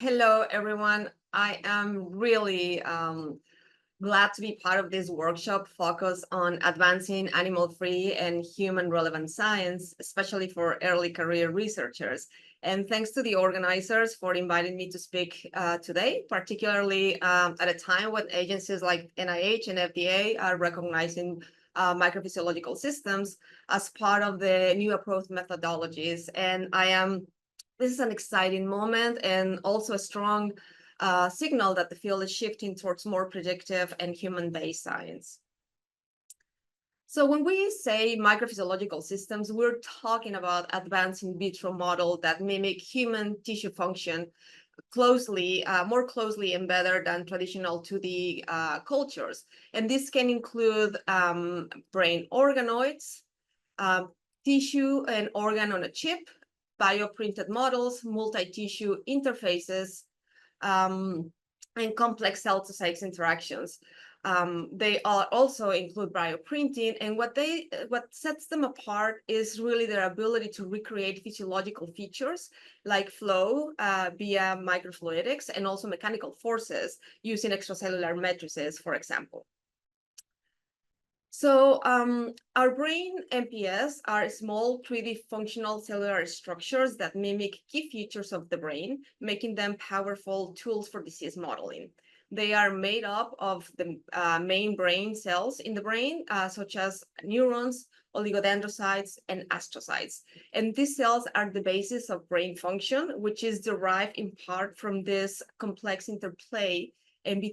Hello, everyone. I am really glad to be part of this workshop focused on advancing animal-free and human-relevant science, especially for early career researchers. And thanks to the organizers for inviting me to speak today, particularly at a time when agencies like NIH and FDA are recognizing microphysiological systems as part of the new approach methodologies. And this is an exciting moment and also a strong signal that the field is shifting towards more predictive and human-based science. So when we say microphysiological systems, we're talking about advanced in vitro models that mimic human tissue function closely, more closely and better than traditional 2D cultures. And this can include brain organoids, tissue and organ on a chip, bioprinted models, multi-tissue interfaces, and complex cell-to-cells interactions. They also include bioprinting, and what sets them apart is really their ability to recreate physiological features like flow via microfluidics and also mechanical forces using extracellular matrices, for example. So our brain MPS are small 3D functional cellular structures that mimic key features of the brain, making them powerful tools for disease modeling. They are made up of the main brain cells in the brain, such as neurons, oligodendrocytes, and astrocytes. And these cells are the basis of brain function, which is derived in part from this complex interplay and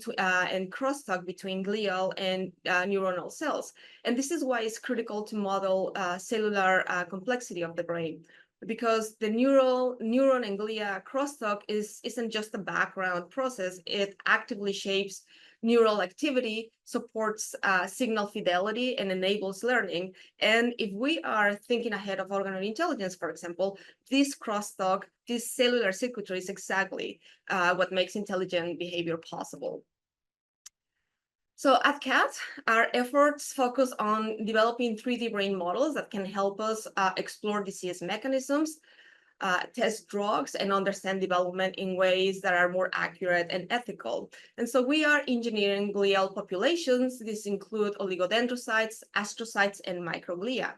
crosstalk between glial and neuronal cells. And this is why it's critical to model cellular complexity of the brain, because the neuron and glia crosstalk isn't just a background process. It actively shapes neural activity, supports signal fidelity, and enables learning. And if we are thinking ahead of organoid intelligence, for example, this crosstalk, this cellular circuitry is exactly what makes intelligent behavior possible. So at CAAT, our efforts focus on developing 3D brain models that can help us explore disease mechanisms, test drugs, and understand development in ways that are more accurate and ethical. And so we are engineering glial populations. These include oligodendrocytes, astrocytes, and microglia.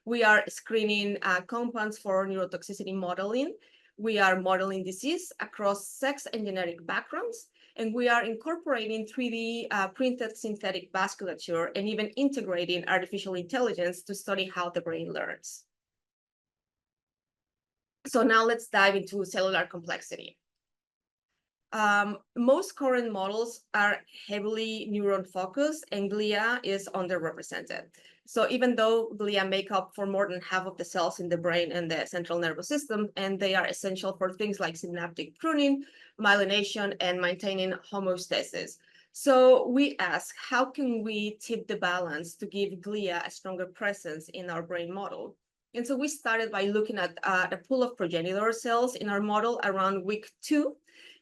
We are screening compounds for neurotoxicity modeling. We are modeling disease across sex and genetic backgrounds. And we are incorporating 3D printed synthetic vasculature and even integrating artificial intelligence to study how the brain learns. So now let's dive into cellular complexity. Most current models are heavily neuron focused and glia is underrepresented. So even though glia make up for more than half of the cells in the brain and the central nervous system, and they are essential for things like synaptic pruning, myelination, and maintaining homeostasis. So we ask, how can we tip the balance to give glia a stronger presence in our brain model? And so we started by looking at a pool of progenitor cells in our model around week 2.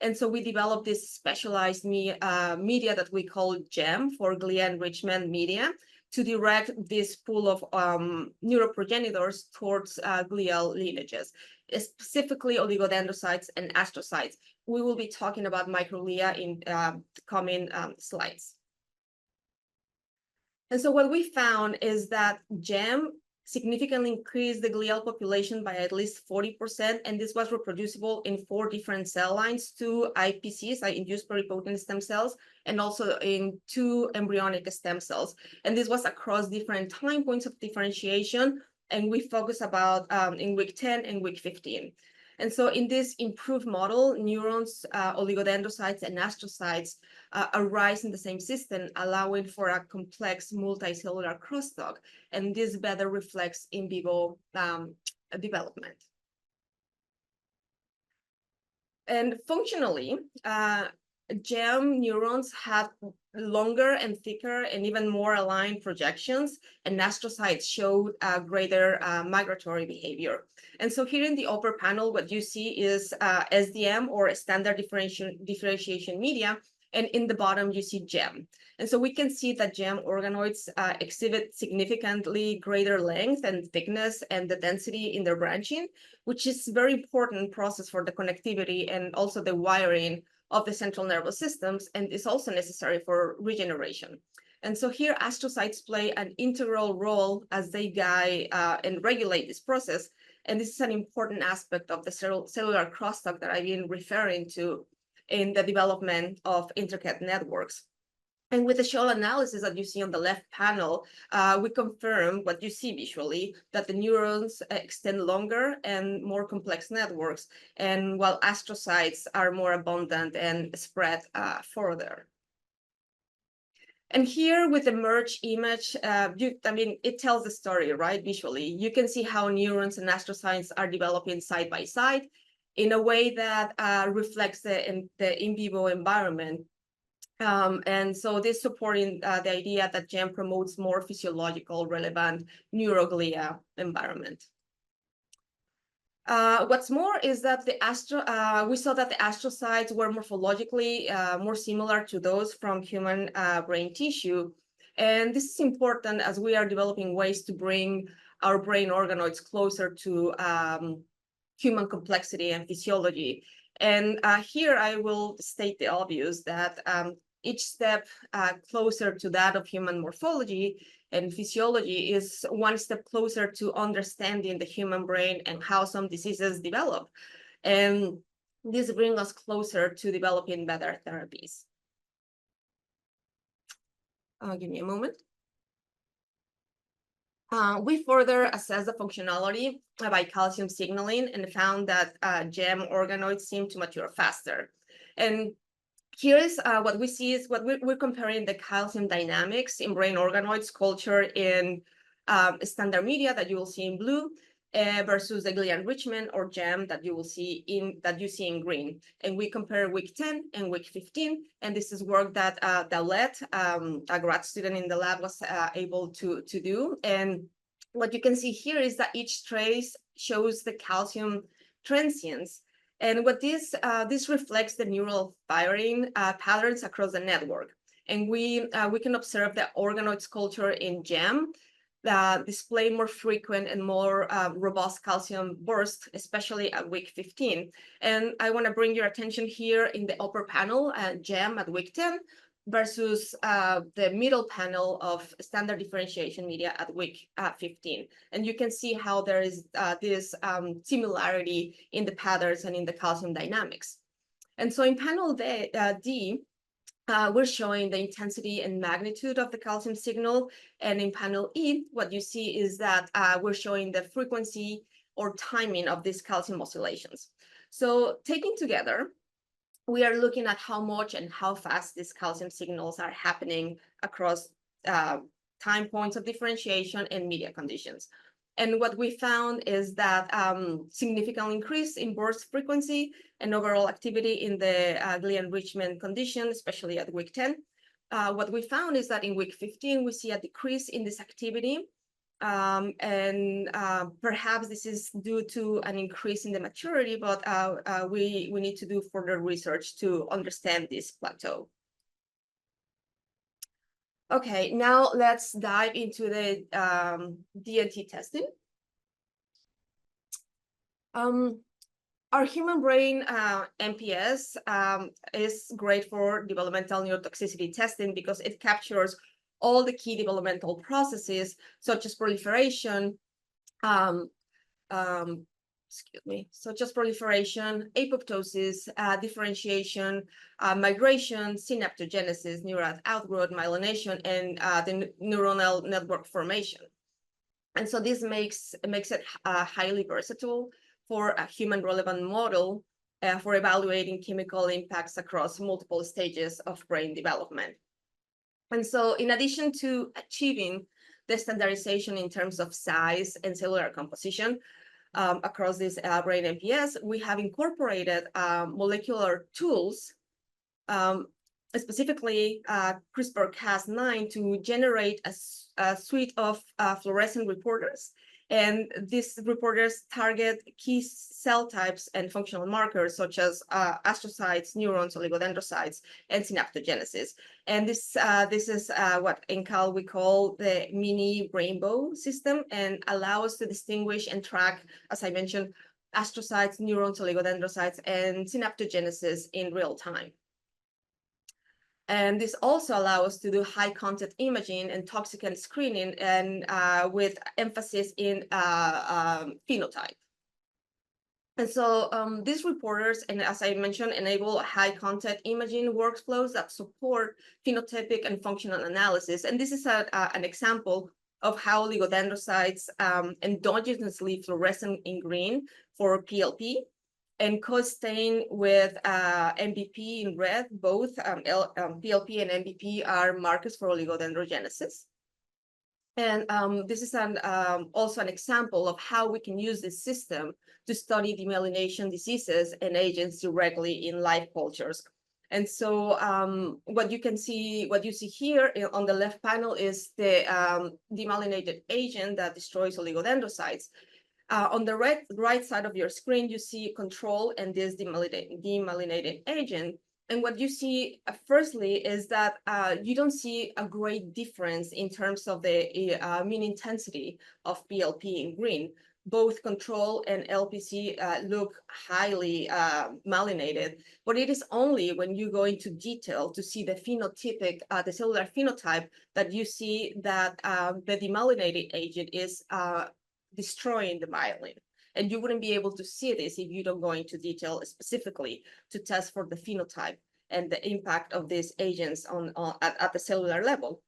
And so we developed this specialized media that we call GEM, for glia enrichment media, to direct this pool of neuroprogenitors towards glial lineages, specifically oligodendrocytes and astrocytes. We will be talking about microglia in the coming slides. And so what we found is that GEM significantly increased the glial population by at least 40%, and this was reproducible in 4 different cell lines, 2 IPCs, induced pluripotent stem cells, and also in 2 embryonic stem cells. And this was across different time points of differentiation, and we focus about in week 10 and week 15. And so in this improved model, neurons, oligodendrocytes, and astrocytes arise in the same system, allowing for a complex multicellular crosstalk. And this better reflects in vivo development. And functionally, GEM neurons have longer and thicker and even more aligned projections, and astrocytes show greater migratory behavior. And so here in the upper panel, what you see is SDM, or standard differentiation media, And in the bottom, you see GEM. And so we can see that GEM organoids exhibit significantly greater length and thickness and the density in their branching, which is a very important process for the connectivity and also the wiring of the central nervous systems, and is also necessary for regeneration. And so here, astrocytes play an integral role as they guide and regulate this process. And this is an important aspect of the cellular crosstalk that I've been referring to in the development of intricate networks. And with the shell analysis that you see on the left panel, we confirm what you see visually, that the neurons extend longer and more complex networks, and while astrocytes are more abundant and spread further. And here with the merge image, it tells the story, right, visually. You can see how neurons and astrocytes are developing side by side in a way that reflects the in vivo environment. And so this supporting the idea that GEM promotes more physiological, relevant neuroglia environment. What's more is that we saw that the astrocytes were morphologically more similar to those from human brain tissue. And this is important as we are developing ways to bring our brain organoids closer to human complexity and physiology. And here I will state the obvious that each step closer to that of human morphology and physiology is one step closer to understanding the human brain and how some diseases develop. And this brings us closer to developing better therapies. Give me a moment. We further assessed the functionality by calcium signaling and found that GEM organoids seem to mature faster. And here is what we see is what we're comparing the calcium dynamics in brain organoids culture in standard media that you will see in blue versus the glial enrichment or GEM that you will see in green. And we compare week 10 and week 15. And this is work that Daulette, a grad student in the lab, was able to do. And what you can see here is that each trace shows the calcium transients. And what this reflects the neural firing patterns across the network. And we can observe the organoids culture in GEM display more frequent and more robust calcium bursts, especially at week 15. And I want to bring your attention here in the upper panel, GEM at week 10, versus the middle panel of standard differentiation media at week 15. And you can see how there is this similarity in the patterns and in the calcium dynamics. And so in panel D, we're showing the intensity and magnitude of the calcium signal. And in panel E, what you see is that we're showing the frequency or timing of these calcium oscillations. So taken together, we are looking at how much and how fast these calcium signals are happening across time points of differentiation and media conditions. And what we found is that significant increase in burst frequency and overall activity in the glial enrichment condition, especially at week 10. What we found is that in week 15, we see a decrease in this activity. Perhaps this is due to an increase in the maturity, but we need to do further research to understand this plateau. Okay, now let's dive into the DNT testing. Our human brain MPS is great for developmental neurotoxicity testing because it captures all the key developmental processes, such as proliferation, apoptosis, differentiation, migration, synaptogenesis, neural outgrowth, myelination, and the neuronal network formation. And so this makes it highly versatile for a human relevant model for evaluating chemical impacts across multiple stages of brain development. And so in addition to achieving the standardization in terms of size and cellular composition across this brain MPS, we have incorporated molecular tools, specifically CRISPR-Cas9, to generate a suite of fluorescent reporters And these reporters target key cell types and functional markers such as astrocytes, neurons, oligodendrocytes, and synaptogenesis. And this is what in Cal we call the mini rainbow system, and allow us to distinguish and track, as I mentioned, astrocytes, neurons, oligodendrocytes, and synaptogenesis in real time. And this also allows us to do high content imaging and toxicant screening, and with emphasis in phenotype. And so these reporters, and as I mentioned, enable high content imaging workflows that support phenotypic and functional analysis. And this is an example of how oligodendrocytes endogenously fluorescent in green for PLP, and co-stain with MBP in red. Both PLP and MBP are markers for oligodendrogenesis. And this is also an example of how we can use this system to study demyelination diseases and agents directly in live cultures. And so what you see here on the left panel is the demyelinated agent that destroys oligodendrocytes. On the right side of your screen, you see control and this demyelinated agent. And what you see, firstly, is that you don't see a great difference in terms of the mean intensity of PLP in green. Both control and LPC look highly myelinated, but it is only when you go into detail to see the phenotypic, the cellular phenotype, that you see that the demyelinated agent is destroying the myelin. And you wouldn't be able to see this if you don't go into detail specifically to test for the phenotype and the impact of these agents at the cellular level.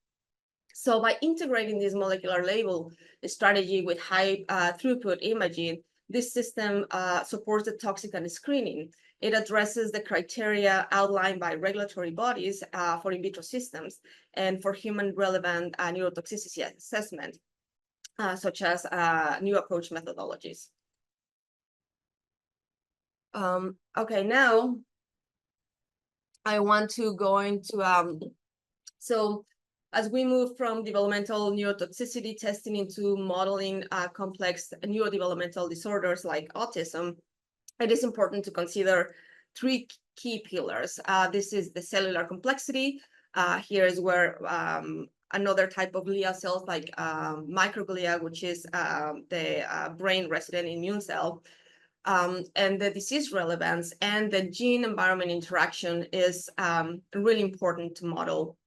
So by integrating this molecular label strategy with high throughput imaging, this system supports the toxicant screening. It addresses the criteria outlined by regulatory bodies for in vitro systems and for human relevant neurotoxicity assessment, such as new approach methodologies. Okay, now I want to go into, so as we move from developmental neurotoxicity testing into modeling complex neurodevelopmental disorders like autism, it is important to consider three key pillars. This is the cellular complexity. Here is where another type of glial cells like microglia, which is the brain resident immune cell, and the disease relevance and the gene-environment interaction is really important to model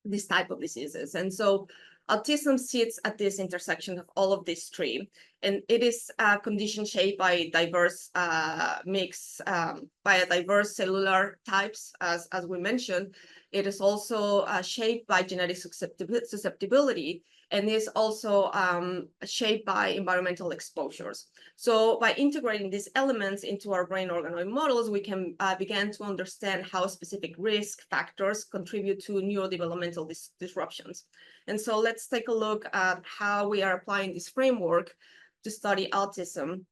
this type of diseases. And so autism sits at this intersection of all of these three, and it is a condition shaped by diverse by a diverse cellular types, as we mentioned. It is also shaped by genetic susceptibility, and is also shaped by environmental exposures. So by integrating these elements into our brain organoid models, we can begin to understand how specific risk factors contribute to neurodevelopmental disruptions. And so let's take a look at how we are applying this framework to study autism.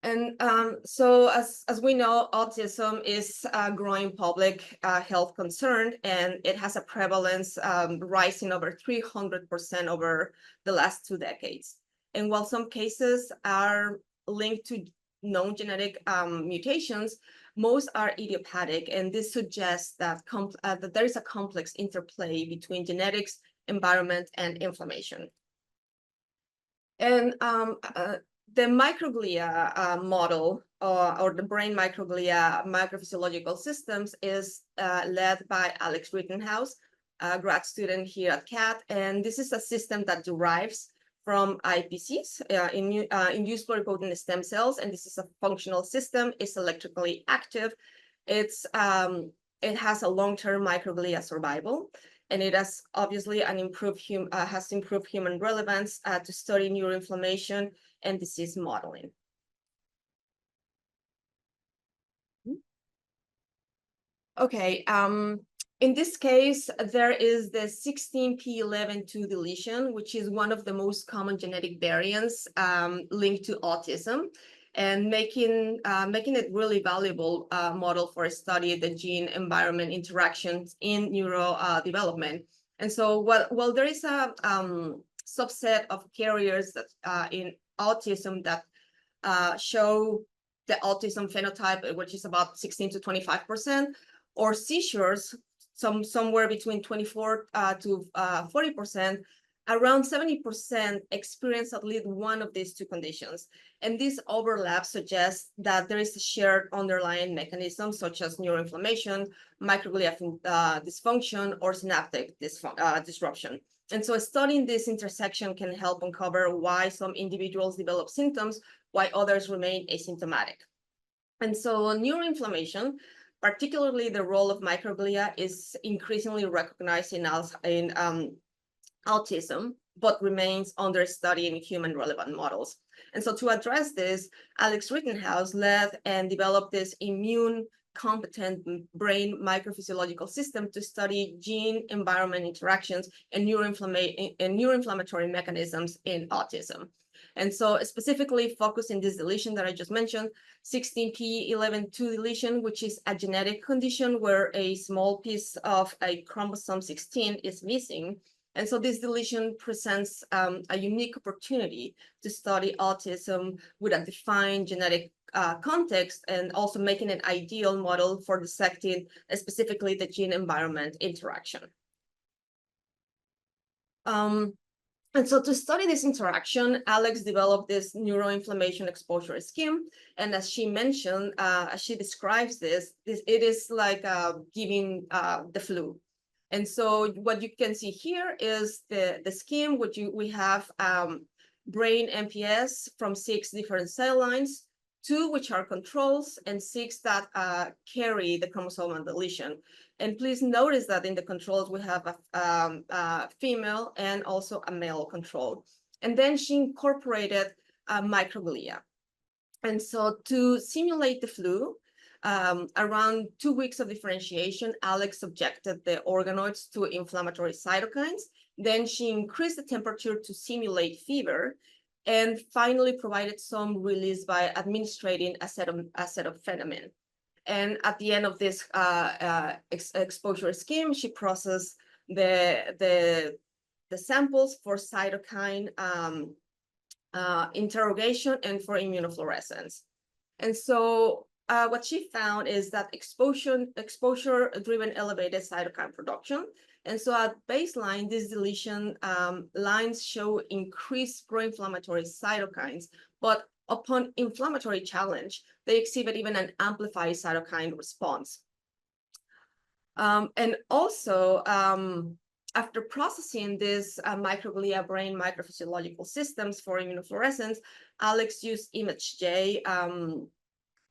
And so as we know, autism is a growing public health concern, and it has a prevalence rising over 300% over the last 2 decades. And while some cases are linked to known genetic mutations, most are idiopathic, and this suggests that, that there is a complex interplay between genetics, environment, and inflammation. And the microglia model, or the brain microglia microphysiological systems, is led by Alex Rittenhouse, a grad student here at CAAT. And this is a system that derives from IPCs, induced pluripotent stem cells. And this is a functional system. It's electrically active. It has a long-term microglia survival. And it has obviously improved human relevance to study neuroinflammation and disease modeling. Okay, in this case, there is the 16p11.2 deletion, which is one of the most common genetic variants linked to autism, and making it really valuable model for a study of the gene-environment interactions in neurodevelopment. And so while there is a subset of carriers that in autism that show the autism phenotype, which is about 16 to 25%, or seizures, somewhere between 24 to 40%, around 70% experience at least one of these two conditions. And this overlap suggests that there is a shared underlying mechanism, such as neuroinflammation, microglia dysfunction, or synaptic disruption. And so studying this intersection can help uncover why some individuals develop symptoms, while others remain asymptomatic. And so neuroinflammation, particularly the role of microglia, is increasingly recognized in autism, but remains under study in human relevant models. And so to address this, Alex Rittenhouse led and developed this immune competent brain microphysiological system to study gene-environment interactions and neuroinflammatory mechanisms in autism. And so specifically focus in this deletion that I just mentioned, 16p11.2 deletion, which is a genetic condition where a small piece of a chromosome 16 is missing. And so this deletion presents a unique opportunity to study autism with a defined genetic context, and also making an ideal model for dissecting specifically the gene-environment interaction. And so to study this interaction, Alex developed this neuroinflammation exposure scheme. And as she mentioned, as she describes this, it is like giving the flu. And so what you can see here is the scheme, which we have brain MPS from 6 different cell lines, 2 which are controls, and 6 that carry the chromosomal deletion. And please notice that in the controls, we have a female and also a male control. And then she incorporated microglia. And so to simulate the flu, around 2 weeks of differentiation, Alex subjected the organoids to inflammatory cytokines. Then she increased the temperature to simulate fever, and finally provided some release by administrating acetaminophen. And at the end of this exposure scheme, she processed the samples for cytokine interrogation and for immunofluorescence. And so what she found is that exposure-driven elevated cytokine production. And so at baseline, these deletion lines show increased pro-inflammatory cytokines, but upon inflammatory challenge, they exhibit even an amplified cytokine response. And also, after processing this microglia brain microphysiological systems for immunofluorescence, Alex used ImageJ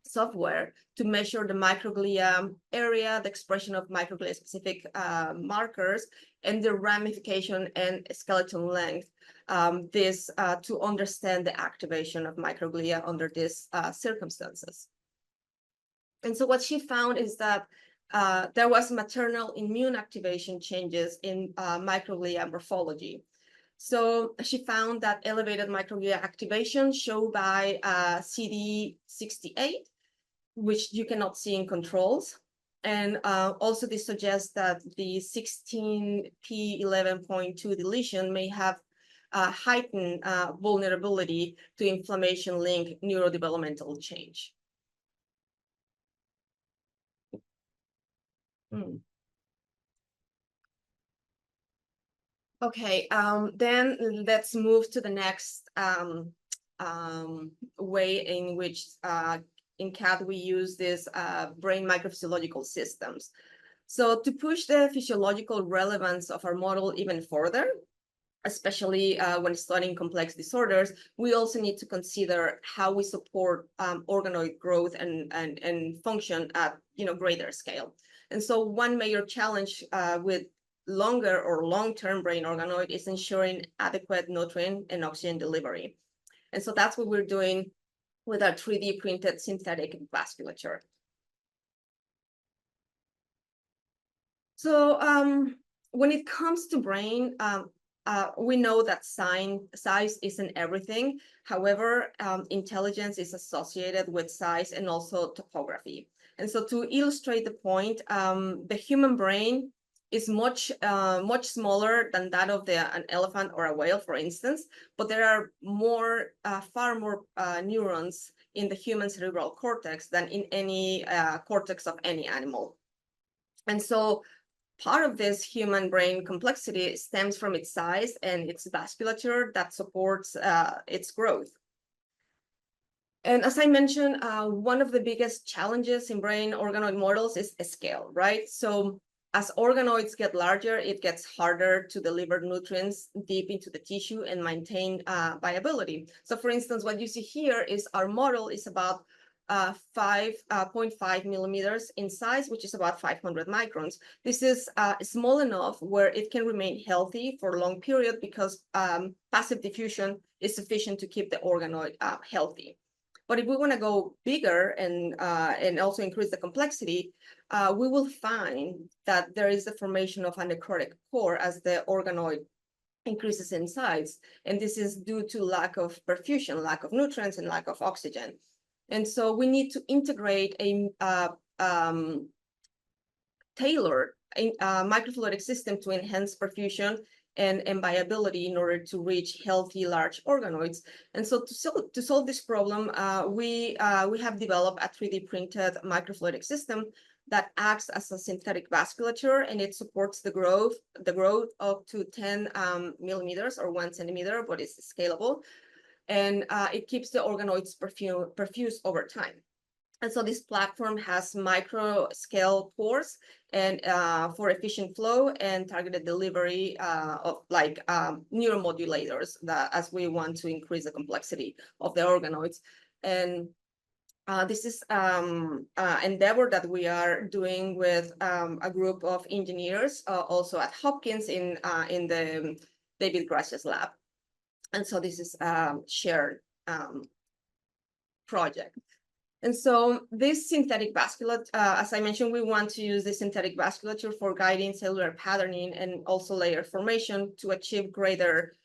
software to measure the microglia area, the expression of microglia-specific markers, and the ramification and skeleton length, to understand the activation of microglia under these circumstances. And so what she found is that there was maternal immune activation changes in microglia morphology. So she found that elevated microglia activation showed by CD68, which you cannot see in controls. And also this suggests that the 16p11.2 deletion may have heightened vulnerability to inflammation-linked neurodevelopmental change. Okay, then let's move to the next way in which in CAAT we use this brain microphysiological systems. So to push the physiological relevance of our model even further, especially when studying complex disorders, we also need to consider how we support organoid growth and function at greater scale. And so one major challenge with longer or long-term brain organoid is ensuring adequate nutrient and oxygen delivery. And so that's what we're doing with our 3D printed synthetic vasculature. So when it comes to brain, we know that size isn't everything. However, intelligence is associated with size and also topography. And so to illustrate the point, the human brain is much smaller than that of an elephant or a whale, for instance, but there are far more neurons in the human cerebral cortex than in any cortex of any animal. And so part of this human brain complexity stems from its size and its vasculature that supports its growth. And as I mentioned, one of the biggest challenges in brain organoid models is scale, right? So as organoids get larger, it gets harder to deliver nutrients deep into the tissue and maintain viability. So for instance, what you see here is our model is about 5.5 millimeters in size, which is about 500 microns. This is small enough where it can remain healthy for a long period because passive diffusion is sufficient to keep the organoid healthy. But if we want to go bigger and also increase the complexity, we will find that there is the formation of a necrotic core as the organoid increases in size. And this is due to lack of perfusion, lack of nutrients, and lack of oxygen. And so we need to integrate a tailored microfluidic system to enhance perfusion and viability in order to reach healthy large organoids. And so to solve this problem, we have developed a 3D printed microfluidic system that acts as a synthetic vasculature, and it supports the growth up to 10 millimeters or 1 centimeter, but it's scalable. And it keeps the organoids perfused over time. And so this platform has micro scale pores and for efficient flow and targeted delivery of like neuromodulators as we want to increase the complexity of the organoids. And this is an endeavor that we are doing with a group of engineers also at Hopkins in the David Gracia's lab. And so this is a shared project. And so this synthetic vasculature, as I mentioned, we want to use the synthetic vasculature for guiding cellular patterning and also layer formation to achieve greater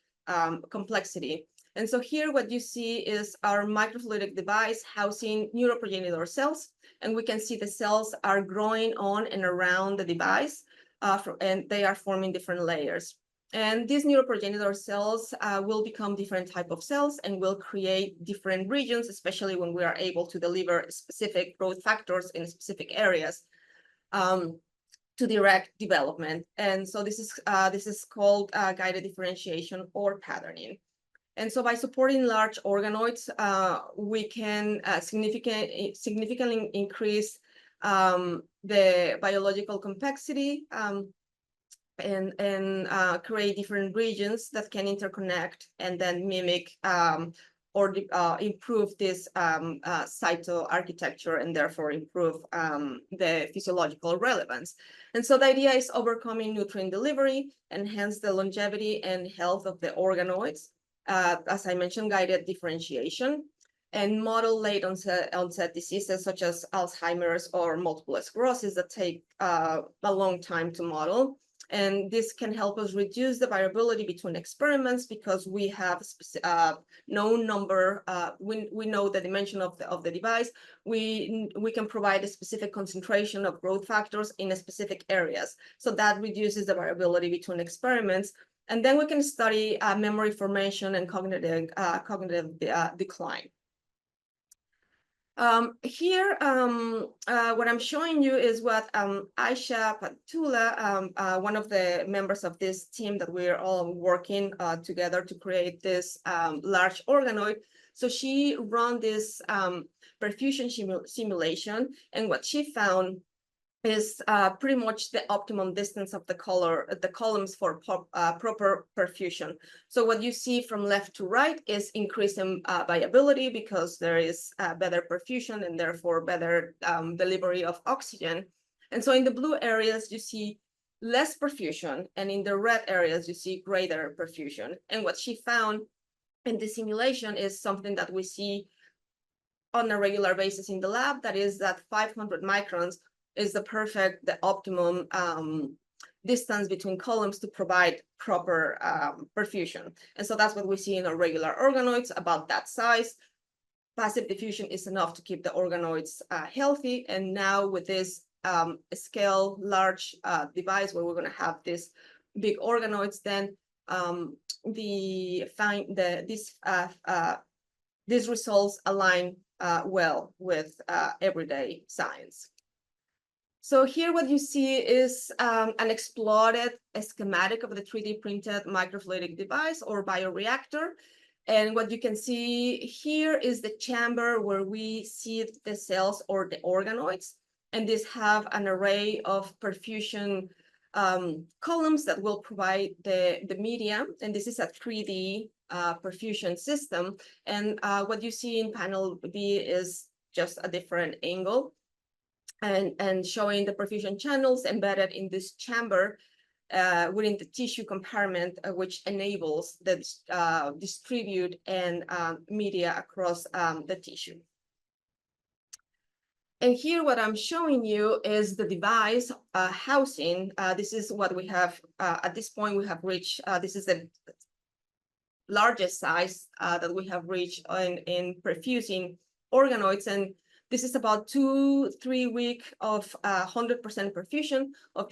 complexity. And so here what you see is our microfluidic device housing neuroprogenitor cells. And we can see the cells are growing on and around the device, and they are forming different layers. And these neuroprogenitor cells will become different type of cells and will create different regions, especially when we are able to deliver specific growth factors in specific areas to direct development. And so this is called guided differentiation or patterning. And so by supporting large organoids, we can significantly increase the biological complexity and create different regions that can interconnect and then mimic or improve this cytoarchitecture and therefore improve the physiological relevance. And so the idea is overcoming nutrient delivery, enhance the longevity and health of the organoids, as I mentioned, guided differentiation, and model late onset diseases such as Alzheimer's or multiple sclerosis that take a long time to model. And this can help us reduce the variability between experiments because we have known number, we know the dimension of the device. We can provide a specific concentration of growth factors in specific areas. So that reduces the variability between experiments. And then we can study memory formation and cognitive decline. Here, what I'm showing you is what Aisha Pantoja, one of the members of this team that we're all working together to create this large organoid. So she ran this perfusion simulation, and what she found is pretty much the optimum distance of the columns for proper perfusion. So what you see from left to right is increase in viability because there is better perfusion and therefore better delivery of oxygen. And so in the blue areas, you see less perfusion, and in the red areas, you see greater perfusion. And what she found in the simulation is something that we see on a regular basis in the lab, that is that 500 microns is the optimum distance between columns to provide proper perfusion. And so that's what we see in our regular organoids, about that size. Passive diffusion is enough to keep the organoids healthy. And now with this scale large device where we're going to have this big organoids, then these results align well with everyday science. So here what you see is an exploded schematic of the 3D printed microfluidic device or bioreactor. And what you can see here is the chamber where we seed the cells or the organoids. And these have an array of perfusion columns that will provide the media. And this is a 3D perfusion system. And what you see in panel B is just a different angle and showing the perfusion channels embedded in this chamber within the tissue compartment, which enables the distribute and media across the tissue. And here what I'm showing you is the device housing. This is what we have at this point we have reached. This is the largest size that we have reached in perfusing organoids. And this is about 2-3 weeks of 100% perfusion of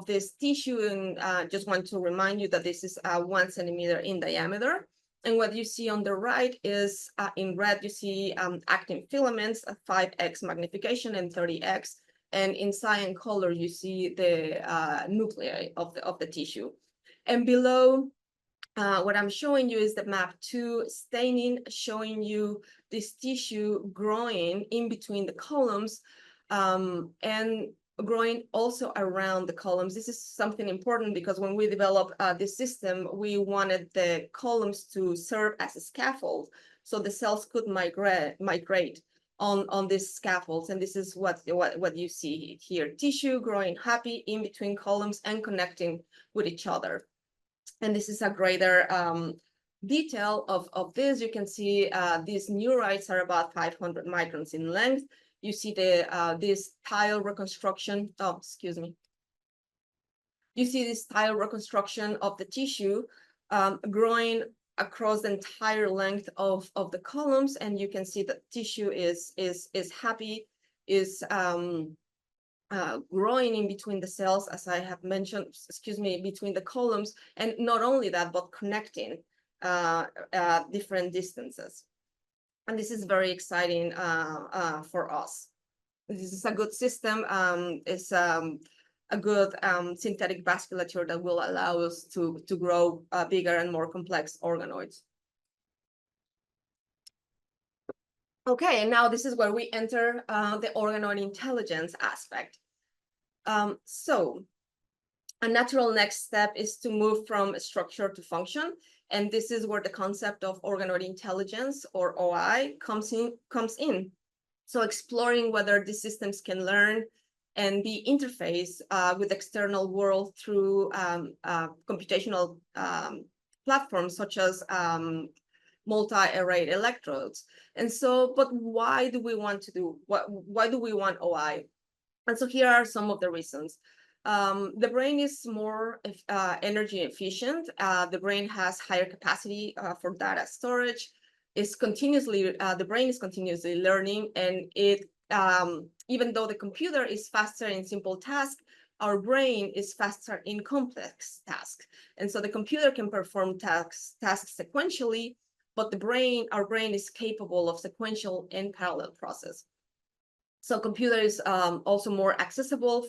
this tissue. And just want to remind you that this is 1 centimeter in diameter. And what you see on the right is in red, you see actin filaments at 5x magnification and 30x. And in cyan color, you see the nuclei of the tissue. And below, what I'm showing you is the map 2 staining, showing you this tissue growing in between the columns and growing also around the columns. This is something important because when we developed this system, we wanted the columns to serve as a scaffold so the cells could migrate on these scaffolds. And this is what you see here, tissue growing happy in between columns and connecting with each other. And this is a greater detail of this. You can see these neurites are about 500 microns in length. You see this tile reconstruction. Oh, excuse me. You see this tile reconstruction of the tissue growing across the entire length of the columns, and you can see that tissue is happy, is growing in between the cells, as I have mentioned, between the columns, and not only that, but connecting different distances. And this is very exciting for us. This is a good system. It's a good synthetic vasculature that will allow us to grow bigger and more complex organoids. Okay, and now this is where we enter the organoid intelligence aspect. So a natural next step is to move from structure to function. And this is where the concept of organoid intelligence, or OI, comes in. So exploring whether these systems can learn and be interfaced with external world through computational platforms such as multi-array electrodes. And so, but why do we want why do we want OI? And so here are some of the reasons. The brain is more energy efficient. The brain has higher capacity for data storage. The brain is continuously learning, and it even though the computer is faster in simple tasks, our brain is faster in complex tasks. And so the computer can perform tasks sequentially, but our brain is capable of sequential and parallel process. So computer is also more accessible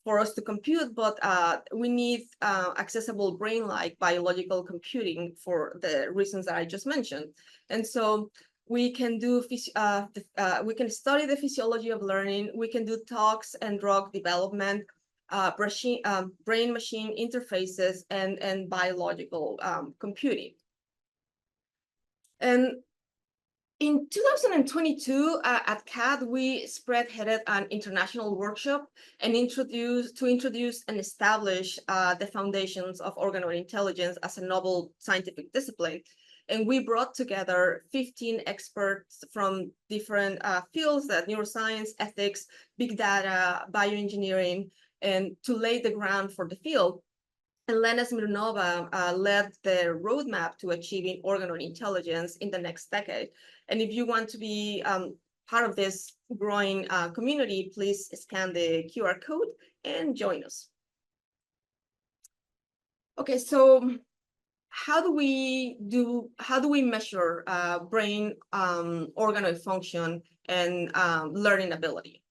for us to compute, but we need accessible brain-like biological computing for the reasons that I just mentioned. And so we can we can study the physiology of learning. We can do talks and drug development, brain-machine interfaces, and biological computing. And in 2022, at CAAT, we spearheaded an international workshop and introduce and establish the foundations of organoid intelligence as a novel scientific discipline. And we brought together 15 experts from different fields, that neuroscience, ethics, big data, bioengineering, and to lay the ground for the field. And Lena Smirnova led the roadmap to achieving organoid intelligence in the next decade. And if you want to be part of this growing community, please scan the QR code and join us. Okay, so how do we measure brain organoid function and learning ability?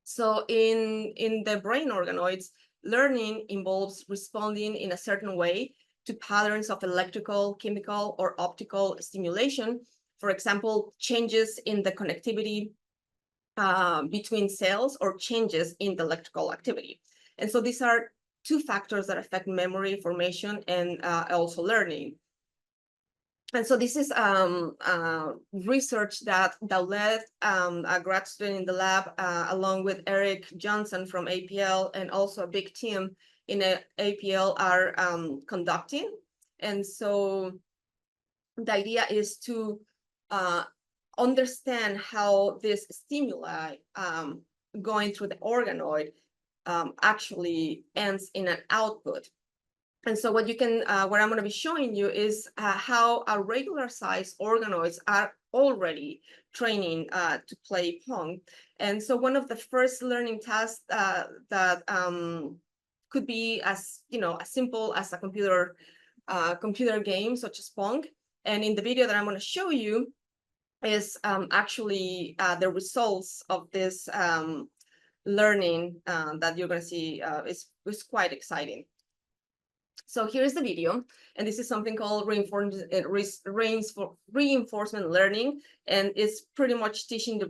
So in the brain organoids, learning involves responding in a certain way to patterns of electrical, chemical, or optical stimulation. For example, changes in the connectivity between cells or changes in the electrical activity. And so these are two factors that affect memory formation and also learning. And so this is research that led a grad student in the lab, along with Eric Johnson from APL, and also a big team in APL are conducting. And so the idea is to understand how this stimuli going through the organoid actually ends in an output. And so what I'm going to be showing you is how our regular size organoids are already training to play Pong. And so one of the first learning tasks that could be as simple as a computer game such as Pong. And in the video that I'm going to show you is actually the results of this learning that you're going to see is quite exciting. So here's the video, and this is something called reinforcement learning, and it's pretty much teaching the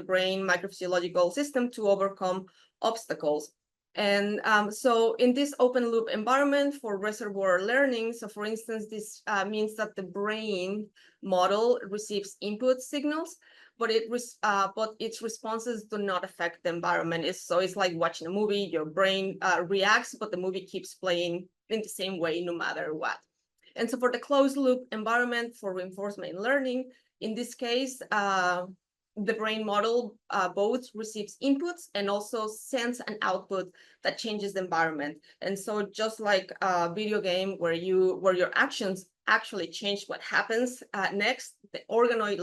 brain microphysiological system to overcome obstacles. And so in this open loop environment for reservoir learning, so for instance, this means that the brain model receives input signals, but its responses do not affect the environment. It's like watching a movie. Your brain reacts, but the movie keeps playing in the same way no matter what. And so for the closed loop environment for reinforcement learning, in this case, the brain model both receives inputs and also sends an output that changes the environment. And so just like a video game where your actions actually change what happens next, the organoid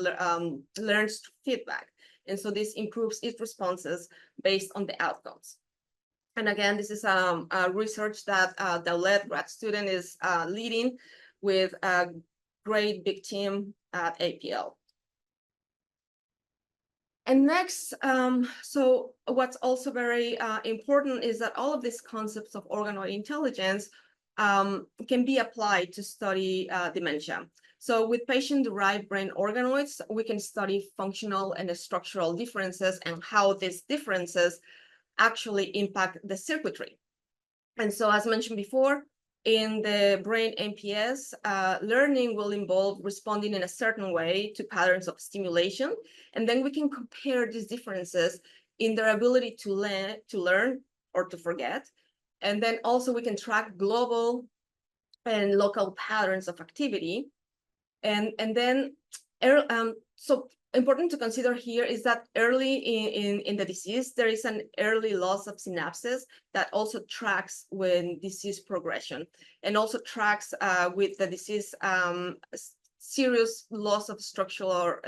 learns feedback. And so this improves its responses based on the outcomes. And again, this is research that the lead grad student is leading with a great big team at APL. And next, so what's also very important is that all of these concepts of organoid intelligence can be applied to study dementia. So with patient-derived brain organoids, we can study functional and structural differences and how these differences actually impact the circuitry. And so as mentioned before, in the brain MPS, learning will involve responding in a certain way to patterns of stimulation. And then we can compare these differences in their ability to learn or to forget. And then also we can track global and local patterns of activity. And then, so important to consider here is that early in the disease, there is an early loss of synapses that also tracks with disease progression and also tracks with the disease serious loss of structural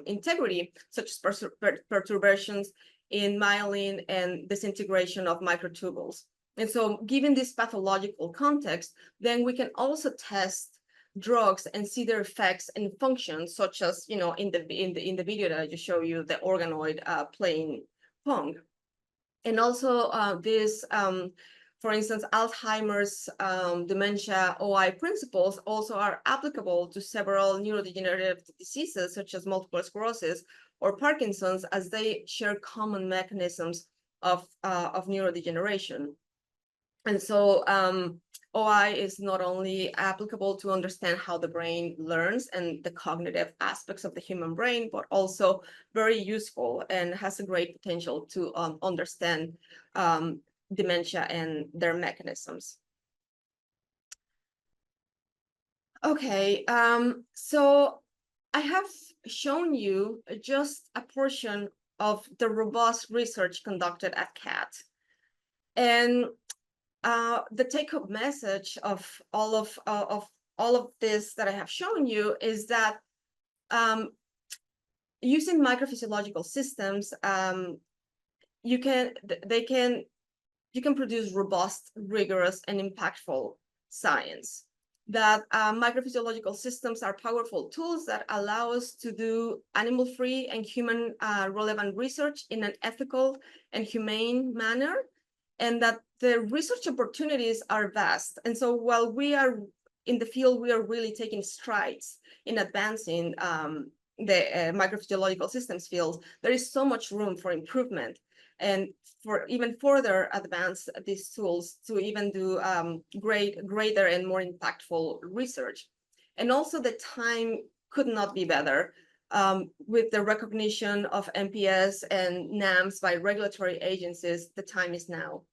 integrity, such as perturbations in myelin and disintegration of microtubules. And so given this pathological context, then we can also test drugs and see their effects and functions, such as in the video that I just showed you, the organoid playing Pong. And also this, for instance, Alzheimer's, dementia, OI principles also are applicable to several neurodegenerative diseases, such as multiple sclerosis or Parkinson's, as they share common mechanisms of neurodegeneration. And so OI is not only applicable to understand how the brain learns and the cognitive aspects of the human brain, but also very useful and has a great potential to understand dementia and their mechanisms. Okay, so I have shown you just a portion of the robust research conducted at CAAT. And the take-home message of all of this that I have shown you is that using microphysiological systems, you can produce robust, rigorous, and impactful science. That microphysiological systems are powerful tools that allow us to do animal-free and human relevant research in an ethical and humane manner, and that the research opportunities are vast. And so while we are in the field, we are really taking strides in advancing the microphysiological systems field, there is so much room for improvement and for even further advance these tools to even do greater and more impactful research. And also the time could not be better. With the recognition of MPS and NAMs by regulatory agencies, the time is now.